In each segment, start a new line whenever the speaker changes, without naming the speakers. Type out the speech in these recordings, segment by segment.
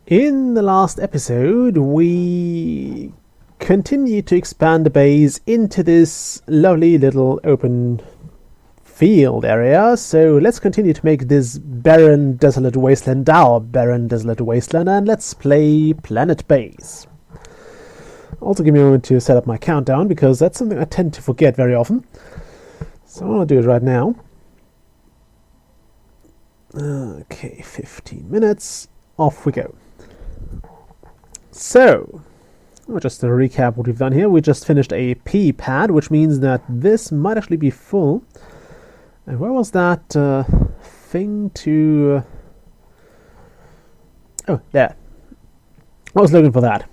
In the last episode, we continued to expand the base into this lovely little open field area. So let's continue to make this barren, desolate wasteland our barren, desolate wasteland, and let's play Planetbase. Also give me a moment to set up my countdown, because that's something I tend to forget very often. So I'm going to do it right now. Okay, 15 minutes. Off we go. So, just to recap what we've done here, we just finished a P pad, which means that this might actually be full. And where was that thing to... Oh, there. I was looking for that.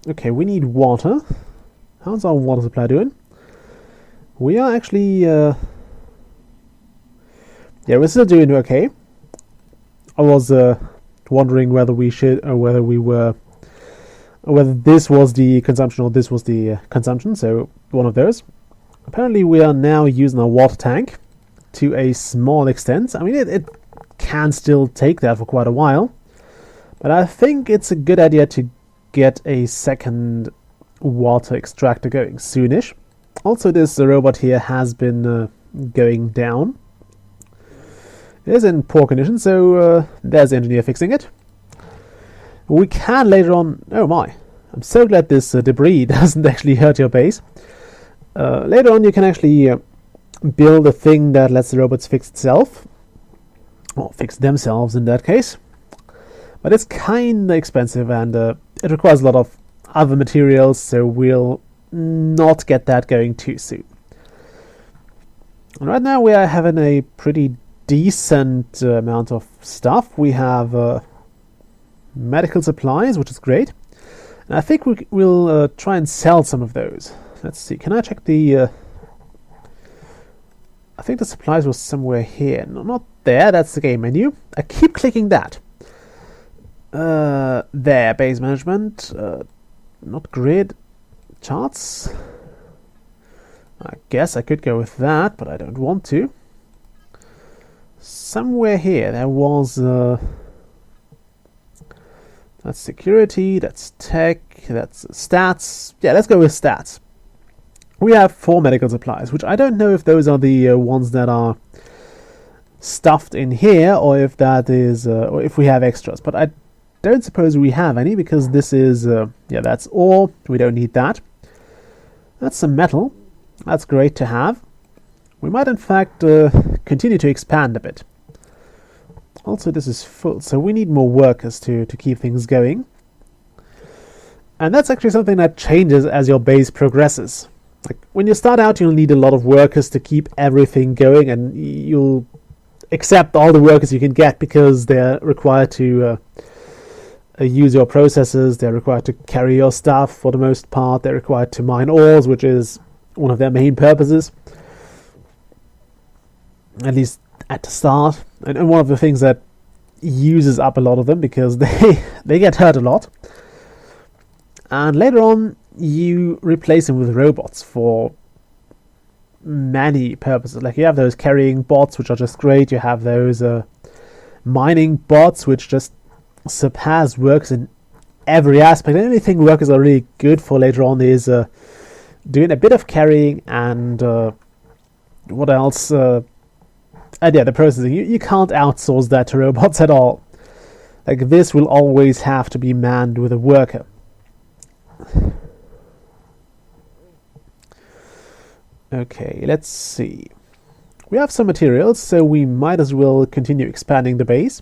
Okay, we need water. How's our water supply doing? We are actually... Yeah, we're still doing okay. I was wondering whether we should, or whether we were... whether this was the consumption or this was the consumption, so one of those. Apparently we are now using our water tank to a small extent. I mean, it can still take that for quite a while, but I think it's a good idea to get a second water extractor going soonish. Also, this robot here has been going down. It is in poor condition, so there's the engineer fixing it. We can later on... Oh my, I'm so glad this debris doesn't actually hurt your base. Later on you can actually build a thing that lets the robots fix itself. Or fix themselves in that case. But it's kinda expensive, and it requires a lot of other materials, so we'll not get that going too soon. And right now we are having a pretty decent amount of stuff. We have... medical supplies, which is great, and I think we'll try and sell some of those. Let's see, can I check the I think the supplies was somewhere here. No, not there, that's the game menu. I keep clicking that. There, base management, not grid, charts. I guess I could go with that, but I don't want to. Somewhere here there was that's security, that's tech, that's stats. Yeah, let's go with stats. We have 4 medical supplies, which I don't know if those are the ones that are stuffed in here, or if that is, or if we have extras. But I don't suppose we have any, because this is, yeah, that's ore. We don't need that. That's some metal. That's great to have. We might, in fact, continue to expand a bit. Also, this is full, so we need more workers to keep things going. And that's actually something that changes as your base progresses. Like, when you start out, you'll need a lot of workers to keep everything going, and you'll accept all the workers you can get because they're required to use your processes, they're required to carry your stuff for the most part, they're required to mine ores, which is one of their main purposes. At least at the start, and one of the things that uses up a lot of them, because they get hurt a lot. And later on you replace them with robots for many purposes. Like, you have those carrying bots, which are just great. You have those mining bots, which just surpass workers in every aspect. The only thing workers are really good for later on is doing a bit of carrying and what else? Yeah, the processing. You can't outsource that to robots at all. Like, this will always have to be manned with a worker. Okay, let's see. We have some materials, so we might as well continue expanding the base.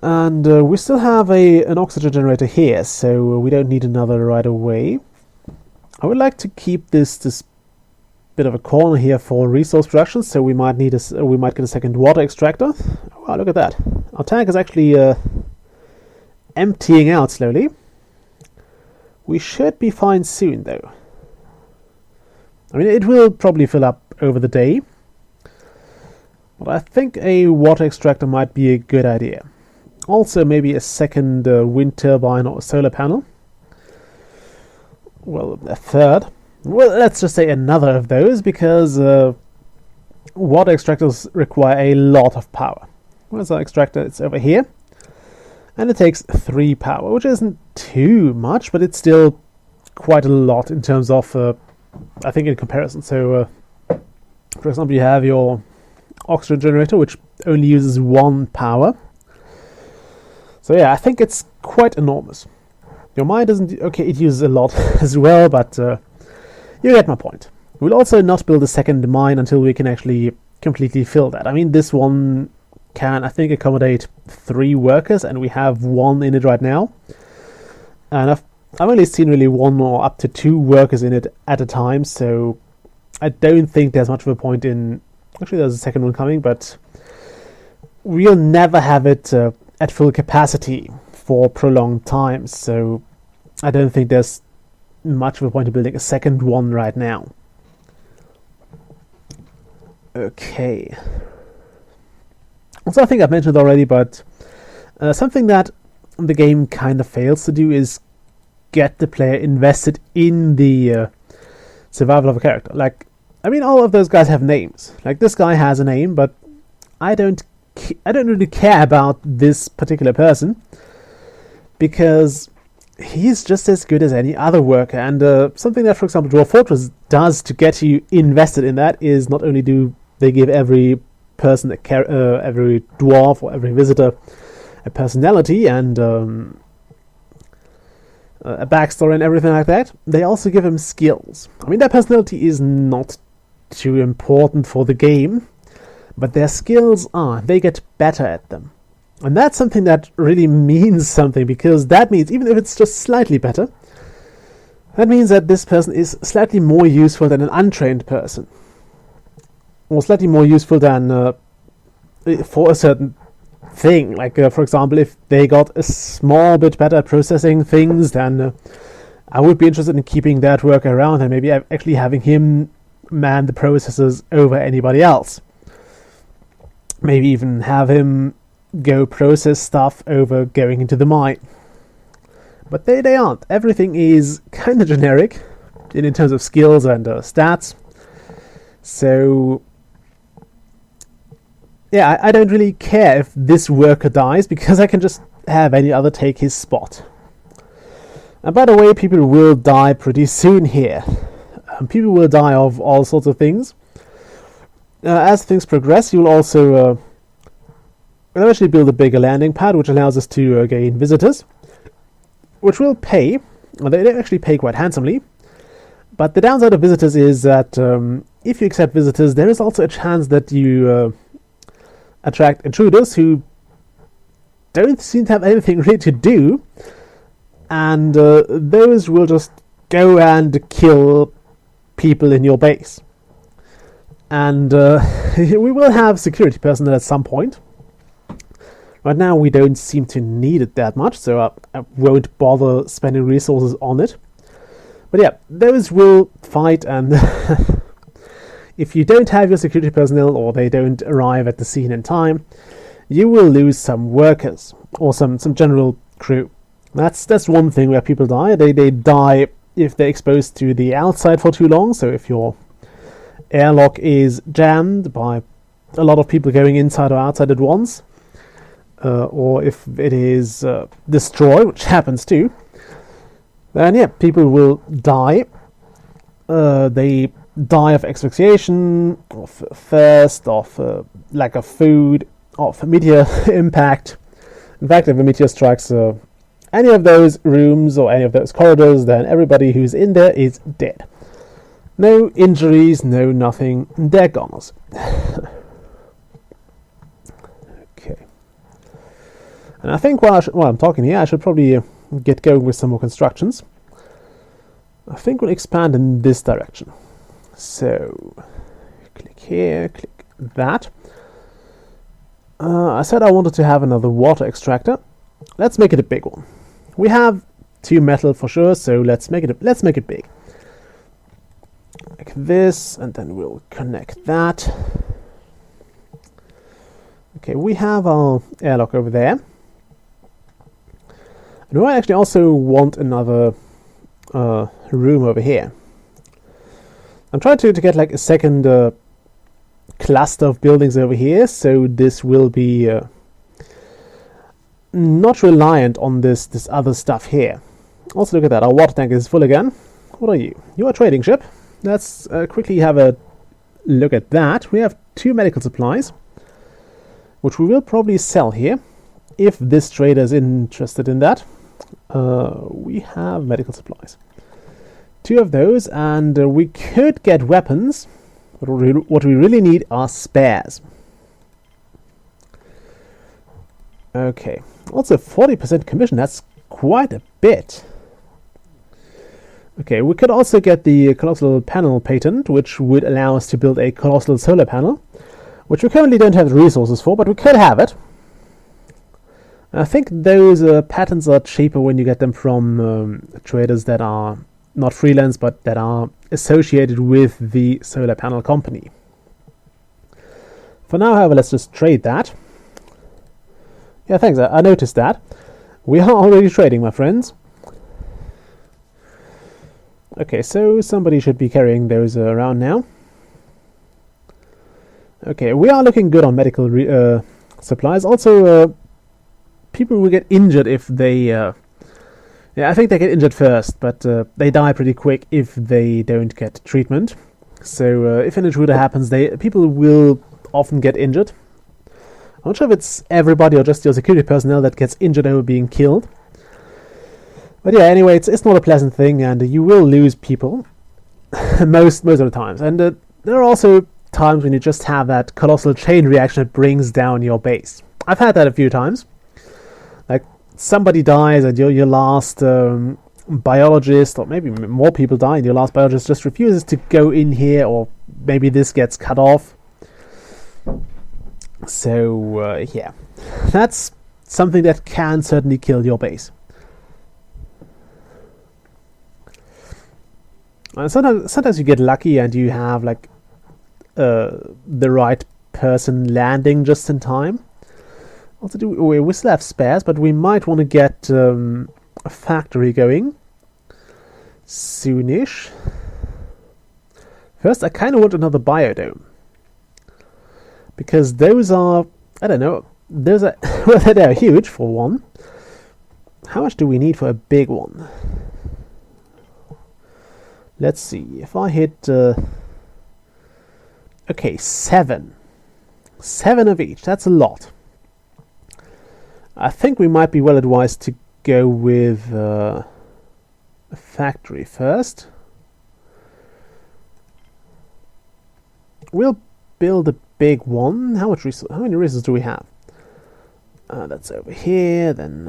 And we still have an oxygen generator here, so we don't need another right away. I would like to keep this bit of a corner here for resource production, so we might get a second water extractor. Wow, look at that. Our tank is actually emptying out slowly. We should be fine soon, though. I mean, it will probably fill up over the day, but I think a water extractor might be a good idea. Also, maybe a second wind turbine or a solar panel. Well, a third. Well, let's just say another of those, because water extractors require a lot of power. Where's our extractor? It's over here. And it takes 3 power, which isn't too much, but it's still quite a lot in terms of, I think, in comparison. So, for example, you have your oxygen generator, which only uses 1 power. So yeah, I think it's quite enormous. Your mine doesn't... Okay, it uses a lot as well, but you get my point. We'll also not build a second mine until we can actually completely fill that. I mean, this one can, I think, accommodate 3 workers, and we have 1 in it right now. And I've only seen really 1 or up to 2 workers in it at a time, so I don't think there's much of a point in... Actually, there's a second one coming, but we'll never have it at full capacity for prolonged time, so I don't think there's much of a point in building a second one right now. Okay. Also, I think I've mentioned already, but something that the game kind of fails to do is get the player invested in the survival of a character. Like, I mean, all of those guys have names. Like, this guy has a name, but I don't really care about this particular person because he's just as good as any other worker. And something that, for example, Dwarf Fortress does to get you invested in that is not only do they give every person, every dwarf or every visitor a personality and a backstory and everything like that, they also give him skills. I mean, their personality is not too important for the game, but their skills are. They get better at them. And that's something that really means something, because that means, even if it's just slightly better, that means that this person is slightly more useful than an untrained person. Or slightly more useful than for a certain thing. Like, for example, if they got a small bit better at processing things, then I would be interested in keeping that worker around and maybe actually having him man the processors over anybody else. Maybe even have him go process stuff over going into the mine. But they aren't. Everything is kind of generic in terms of skills and stats. So yeah, I don't really care if this worker dies, because I can just have any other take his spot. And by the way, people will die pretty soon here. People will die of all sorts of things. As things progress, you'll also eventually build a bigger landing pad, which allows us to gain visitors, which will pay. Well, they actually pay quite handsomely. But the downside of visitors is that if you accept visitors, there is also a chance that you attract intruders who don't seem to have anything really to do, and those will just go and kill people in your base. And we will have security personnel at some point. Right now we don't seem to need it that much, so I won't bother spending resources on it. But yeah, those will fight, and if you don't have your security personnel, or they don't arrive at the scene in time, you will lose some workers, or some general crew. That's one thing where people die. They die if they're exposed to the outside for too long, so if your airlock is jammed by a lot of people going inside or outside at once, or if it is destroyed, which happens too, then yeah, people will die. They die of asphyxiation, of thirst, of lack of food, of meteor impact. In fact, if a meteor strikes any of those rooms or any of those corridors, then everybody who's in there is dead. No injuries, no nothing, they're goners. Okay. And I think while I'm talking here, I should probably get going with some more constructions. I think we'll expand in this direction. So, click here, click that. I said I wanted to have another water extractor. Let's make it a big one. We have 2 metal for sure, so let's make it big. Like this, and then we'll connect that. Okay, we have our airlock over there. And we actually also want another room over here. I'm trying to get like a second cluster of buildings over here, so this will be not reliant on this other stuff here. Also, look at that. Our water tank is full again. What are you? You are a trading ship. Let's quickly have a look at that. We have 2 medical supplies, which we will probably sell here if this trader is interested in that. We have medical supplies. 2 of those, and we could get weapons, but what we really need are spares. Okay, also 40% commission, that's quite a bit. Okay, we could also get the colossal panel patent, which would allow us to build a colossal solar panel, which we currently don't have the resources for, but we could have it. I think those patents are cheaper when you get them from traders that are not freelance, but that are associated with the solar panel company. For now, however, let's just trade that. Yeah, thanks, I noticed that. We are already trading, my friends. Okay, so somebody should be carrying those around now. Okay, we are looking good on medical supplies. Also, people will get injured if they... yeah, I think they get injured first, but they die pretty quick if they don't get treatment. So if an intruder happens, people will often get injured. I'm not sure if it's everybody or just your security personnel that gets injured over being killed. But yeah, anyway, it's not a pleasant thing, and you will lose people most of the times. And there are also times when you just have that colossal chain reaction that brings down your base. I've had that a few times. Like, somebody dies and your last biologist, or maybe more people die, and your last biologist just refuses to go in here, or maybe this gets cut off. So, yeah, that's something that can certainly kill your base. Sometimes you get lucky and you have like the right person landing just in time. Also, we still have spares, but we might want to get a factory going soonish. First, I kind of want another biodome, because those are, I don't know, those are well, they're huge for one. How much do we need for a big one? Let's see, if I hit, okay, 7. 7 of each, that's a lot. I think we might be well advised to go with a factory first. We'll build a big one. How many resources do we have? That's over here, then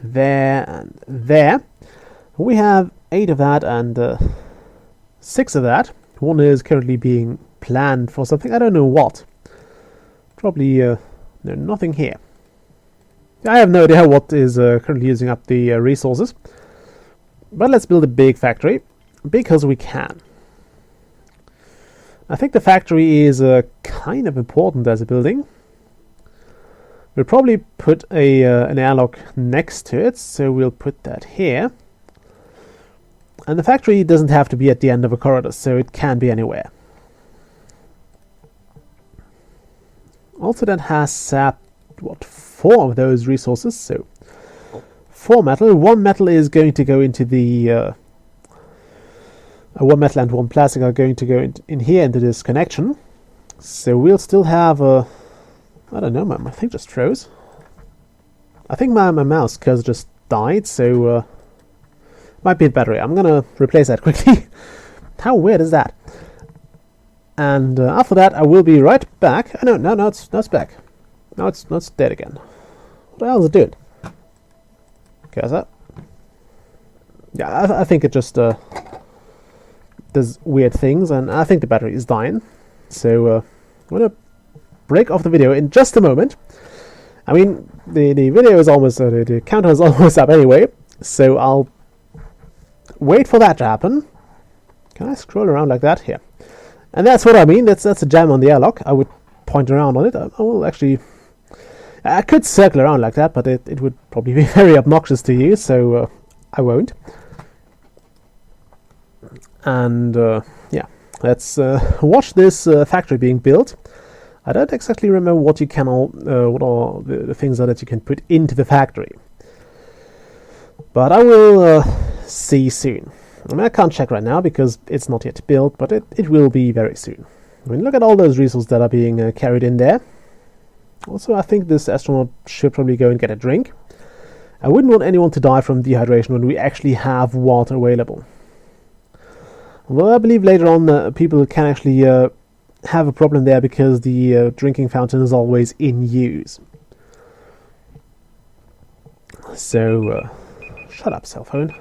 there, and there. We have 8 of that and 6 of that. One is currently being planned for something. I don't know what. Probably no, nothing here. I have no idea what is currently using up the resources. But let's build a big factory, because we can. I think the factory is kind of important as a building. We'll probably put an airlock next to it, so we'll put that here. And the factory doesn't have to be at the end of a corridor, so it can be anywhere. Also, that has 4 of those resources, so 4 metal. 1 metal is going to go into the 1 metal and 1 plastic are going to go in here into this connection. So we'll still have I don't know, my thing just froze. I think my mouse cursor just died, so might be a battery. I'm gonna replace that quickly. How weird is that? And after that, I will be right back. Oh, no, it's back. No, it's dead again. What the hell is it doing? Okay, is that? Yeah, I think it just does weird things, and I think the battery is dying. So I'm gonna break off the video in just a moment. I mean, the video is almost the counter is almost up anyway, so I'll wait for that to happen. Can I scroll around like that? Here. And that's what I mean. That's a jam on the airlock. I would point around on it. I will actually... I could circle around like that, but it would probably be very obnoxious to you, so I won't. And yeah, let's watch this factory being built. I don't exactly remember what you can what are the things that you can put into the factory. But I will see soon. I mean, I can't check right now because it's not yet built, but it will be very soon. I mean, look at all those resources that are being carried in there. Also, I think this astronaut should probably go and get a drink. I wouldn't want anyone to die from dehydration when we actually have water available. Well, I believe later on people can actually have a problem there because the drinking fountain is always in use. So, shut up, cell phone.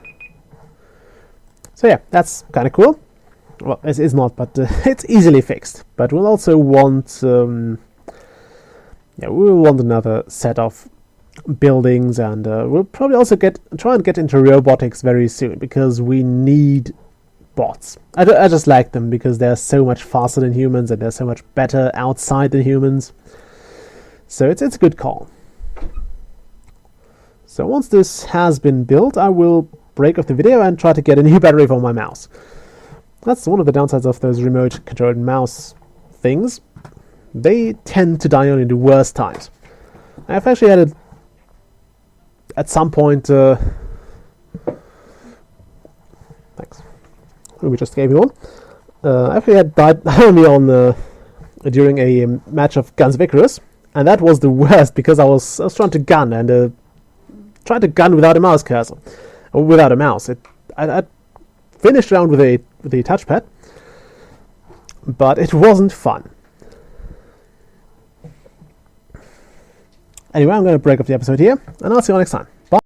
So yeah, that's kind of cool. Well, it's not, but it's easily fixed. But we'll also want, we will want another set of buildings, and we'll probably also try and get into robotics very soon because we need bots. I just like them because they're so much faster than humans and they're so much better outside than humans. So it's a good call. So once this has been built, I will break off the video and try to get a new battery for my mouse. That's one of the downsides of those remote controlled mouse things. They tend to die on in the worst times. I've actually had at some point thanks. We just gave me one. I actually had died only on during a match of Guns of Icarus, and that was the worst because I was trying to gun and tried to gun without a mouse cursor. Or without a mouse. I finished around with a touchpad, but it wasn't fun. Anyway, I'm going to break up the episode here, and I'll see you next time.